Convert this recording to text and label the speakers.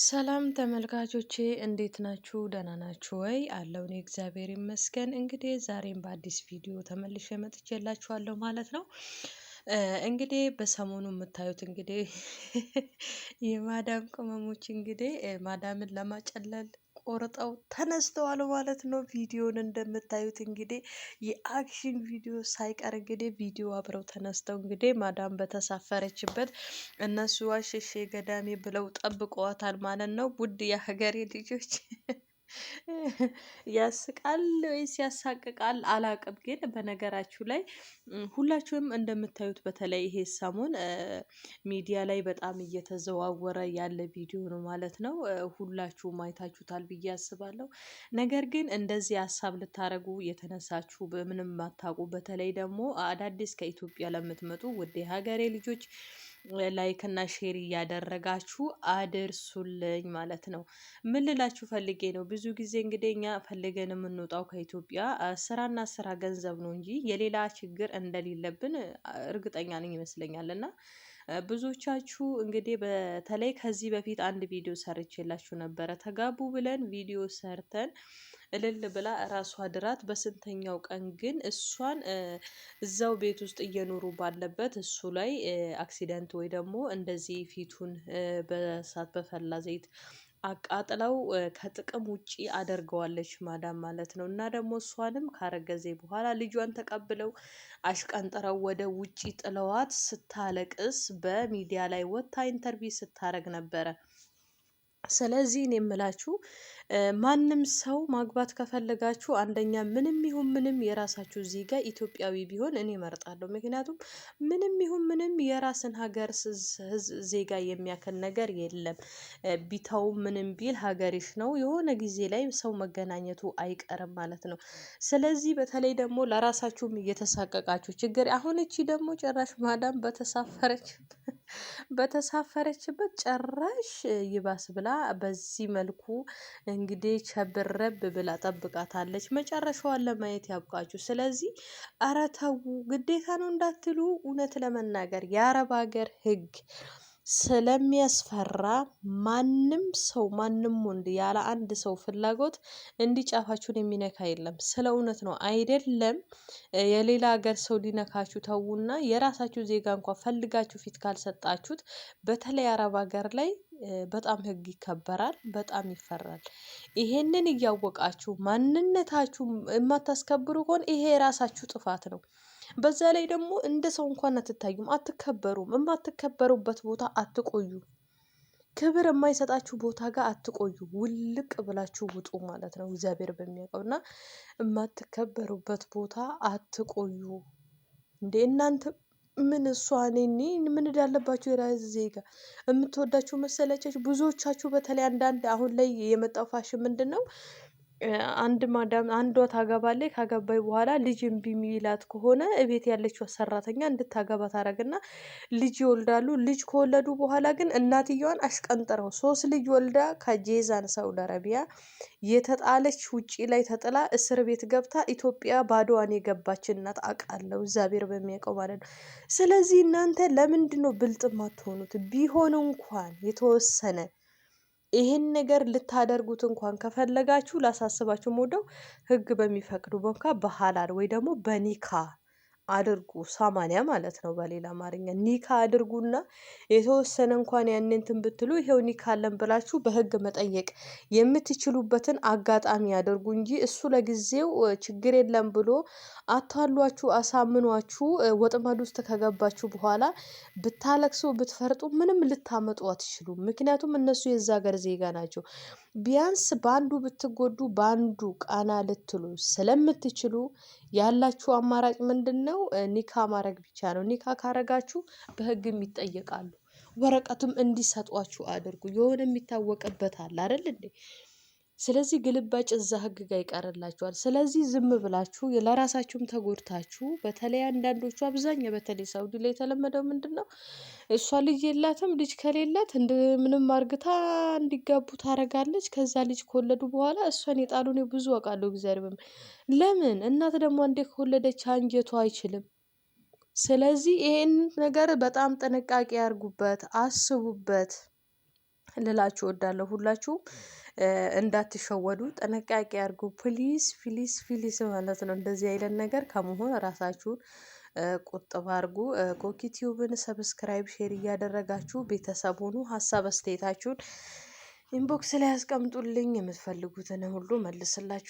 Speaker 1: ሰላም ተመልካቾቼ እንዴት ናችሁ? ደህና ናችሁ ወይ? አለው እኔ እግዚአብሔር ይመስገን። እንግዲህ ዛሬም በአዲስ ቪዲዮ ተመልሼ መጥቼላችኋለሁ ማለት ነው። እንግዲህ በሰሞኑ የምታዩት እንግዲህ የማዳም ቅመሞች እንግዲህ ማዳምን ለማጨለል ቆርጠው ተነስተዋል ማለት ነው። ቪዲዮን እንደምታዩት እንግዲህ የአክሽን ቪዲዮ ሳይቀር እንግዲህ ቪዲዮ አብረው ተነስተው እንግዲህ ማዳም በተሳፈረችበት እነሱ አሸሼ ገዳሜ ብለው ጠብቀዋታል ማለት ነው። ውድ የሀገሬ ልጆች ያስቃል ወይስ ያሳቅቃል አላቅም። ግን በነገራችሁ ላይ ሁላችሁም እንደምታዩት በተለይ ይሄ ሰሞን ሚዲያ ላይ በጣም እየተዘዋወረ ያለ ቪዲዮ ነው ማለት ነው። ሁላችሁም አይታችሁታል ብዬ አስባለሁ። ነገር ግን እንደዚህ ሀሳብ ልታረጉ የተነሳችሁ በምንም ማታውቁ በተለይ ደግሞ አዳዲስ ከኢትዮጵያ ለምትመጡ ውድ የሀገሬ ልጆች ላይክ እና ሼር እያደረጋችሁ አድርሱልኝ ማለት ነው። ምን ልላችሁ ፈልጌ ነው፣ ብዙ ጊዜ እንግዲህ እኛ ፈልገን የምንወጣው ከኢትዮጵያ ስራና ስራ ገንዘብ ነው እንጂ የሌላ ችግር እንደሌለብን እርግጠኛ ነኝ ይመስለኛል። እና ብዙዎቻችሁ እንግዲህ በተለይ ከዚህ በፊት አንድ ቪዲዮ ሰርቼላችሁ ነበረ። ተጋቡ ብለን ቪዲዮ ሰርተን እልል ብላ እራሷ ድራት በስንተኛው ቀን ግን እሷን እዛው ቤት ውስጥ እየኖሩ ባለበት እሱ ላይ አክሲደንት ወይ ደግሞ እንደዚህ ፊቱን በእሳት በፈላ ዘይት አቃጥለው ከጥቅም ውጪ አደርገዋለች ማዳም ማለት ነው። እና ደግሞ እሷንም ካረገዜ በኋላ ልጇን ተቀብለው አሽቀንጥረው ወደ ውጪ ጥለዋት ስታለቅስ በሚዲያ ላይ ወጥታ ኢንተርቪው ስታረግ ነበረ። ስለዚህ እኔ የምላችሁ ማንም ሰው ማግባት ከፈለጋችሁ አንደኛ ምንም ይሁን ምንም የራሳችሁ ዜጋ ኢትዮጵያዊ ቢሆን እኔ እመርጣለሁ። ምክንያቱም ምንም ይሁን ምንም የራስን ሀገር ዜጋ የሚያክል ነገር የለም። ቢተው ምንም ቢል ሀገሪሽ ነው። የሆነ ጊዜ ላይ ሰው መገናኘቱ አይቀርም ማለት ነው። ስለዚህ በተለይ ደግሞ ለራሳችሁም እየተሳቀቃችሁ ችግር አሁን እቺ ደግሞ ጭራሽ ማዳም በተሳፈረችበት ጭራሽ ይባስ ብላ በዚህ መልኩ እንግዲህ ቸብረብ ብላ ጠብቃታለች። መጨረሻዋን ለማየት ያብቃችሁ። ስለዚህ ኧረ ተው ግዴታ ነው እንዳትሉ፣ እውነት ለመናገር የአረብ ሀገር ሕግ ስለሚያስፈራ ማንም ሰው ማንም ወንድ ያለ አንድ ሰው ፍላጎት እንዲጫፋችሁን የሚነካ የለም። ስለ እውነት ነው አይደለም። የሌላ ሀገር ሰው ሊነካችሁ ተዉና የራሳችሁ ዜጋ እንኳን ፈልጋችሁ ፊት ካልሰጣችሁት በተለይ አረብ ሀገር ላይ በጣም ህግ ይከበራል፣ በጣም ይፈራል። ይሄንን እያወቃችሁ ማንነታችሁ የማታስከብሩ ከሆነ ይሄ የራሳችሁ ጥፋት ነው። በዛ ላይ ደግሞ እንደ ሰው እንኳን አትታዩም፣ አትከበሩም። የማትከበሩበት ቦታ አትቆዩ። ክብር የማይሰጣችሁ ቦታ ጋር አትቆዩ። ውልቅ ብላችሁ ውጡ ማለት ነው። እግዚአብሔር በሚያውቀው እና የማትከበሩበት ቦታ አትቆዩ። እንዴ እናንተ ምን እሷ እኔ ምን እንዳለባችሁ የራስ ዜጋ የምትወዳችሁ መሰለቸች። ብዙዎቻችሁ በተለይ አንዳንድ አሁን ላይ የመጣው ፋሽን ምንድን ነው? አንድ ማዳም አንዷ ታገባለች። ካገባይ በኋላ ልጅ እምቢ የሚላት ከሆነ እቤት ያለችው ሰራተኛ እንድታገባ ታደርግና ልጅ ይወልዳሉ። ልጅ ከወለዱ በኋላ ግን እናትየዋን አሽቀንጥረው 3 ልጅ ወልዳ ከጄዛን ሳውዲ አረቢያ የተጣለች ውጪ ላይ ተጥላ እስር ቤት ገብታ ኢትዮጵያ ባዶዋን የገባች እናት አውቃለሁ፣ እግዚአብሔር በሚያውቀው ማለት ነው። ስለዚህ እናንተ ለምንድን ነው ብልጥ ማትሆኑት? ቢሆን እንኳን የተወሰነ ይሄን ነገር ልታደርጉት እንኳን ከፈለጋችሁ ላሳስባችሁ የምወደው ህግ በሚፈቅዱ በንካ በሐላል ወይ ደግሞ በኒካ አድርጉ። 80 ማለት ነው በሌላ አማርኛ ኒካ አድርጉና የተወሰነ እንኳን ያንን እንትን ብትሉ ይሄው ኒካ አለን ብላችሁ በህግ መጠየቅ የምትችሉበትን አጋጣሚ አድርጉ እንጂ እሱ ለጊዜው ችግር የለም ብሎ አታሏችሁ አሳምኗችሁ ወጥመድ ውስጥ ከገባችሁ በኋላ ብታለቅሱ ብትፈርጡ ምንም ልታመጡ አትችሉም። ምክንያቱም እነሱ የዛ ሀገር ዜጋ ናቸው። ቢያንስ በአንዱ ብትጎዱ በአንዱ ቃና ልትሉ ስለምትችሉ ያላችሁ አማራጭ ምንድነው? ኒካ ማድረግ ብቻ ነው። ኒካ ካረጋችሁ በህግም ይጠየቃሉ። ወረቀቱም እንዲሰጧችሁ አድርጉ። የሆነ የሚታወቅበት አለ አይደል እንዴ? ስለዚህ ግልባጭ እዛ ህግ ጋር ይቀርላችኋል። ስለዚህ ዝም ብላችሁ ለራሳችሁም ተጎድታችሁ፣ በተለይ አንዳንዶቹ አብዛኛው በተለይ ሳውዲ ላይ የተለመደው ምንድነው? እሷ ልጅ የላትም። ልጅ ከሌላት እንደ ምንም አርግታ እንዲጋቡ ታረጋለች። ከዛ ልጅ ከወለዱ በኋላ እሷን የጣሉ ነው ብዙ አውቃለሁ። እግዚአብሔር ለምን እናት ደግሞ አንዴ ከወለደች አንጀቷ አይችልም። ስለዚህ ይሄን ነገር በጣም ጥንቃቄ ያርጉበት፣ አስቡበት። ልላችሁ እወዳለሁ። ሁላችሁም እንዳትሸወዱ ጥንቃቄ አድርጉ። ፕሊስ ፕሊስ ፕሊስ ማለት ነው። እንደዚህ አይነት ነገር ከመሆን ራሳችሁን ቁጥብ አድርጉ። ኮኪቲዩብን ሰብስክራይብ፣ ሼር እያደረጋችሁ ቤተሰብ ሁኑ። ሀሳብ አስተያየታችሁን ኢንቦክስ ላይ ያስቀምጡልኝ። የምትፈልጉትን ሁሉ መልስላችሁ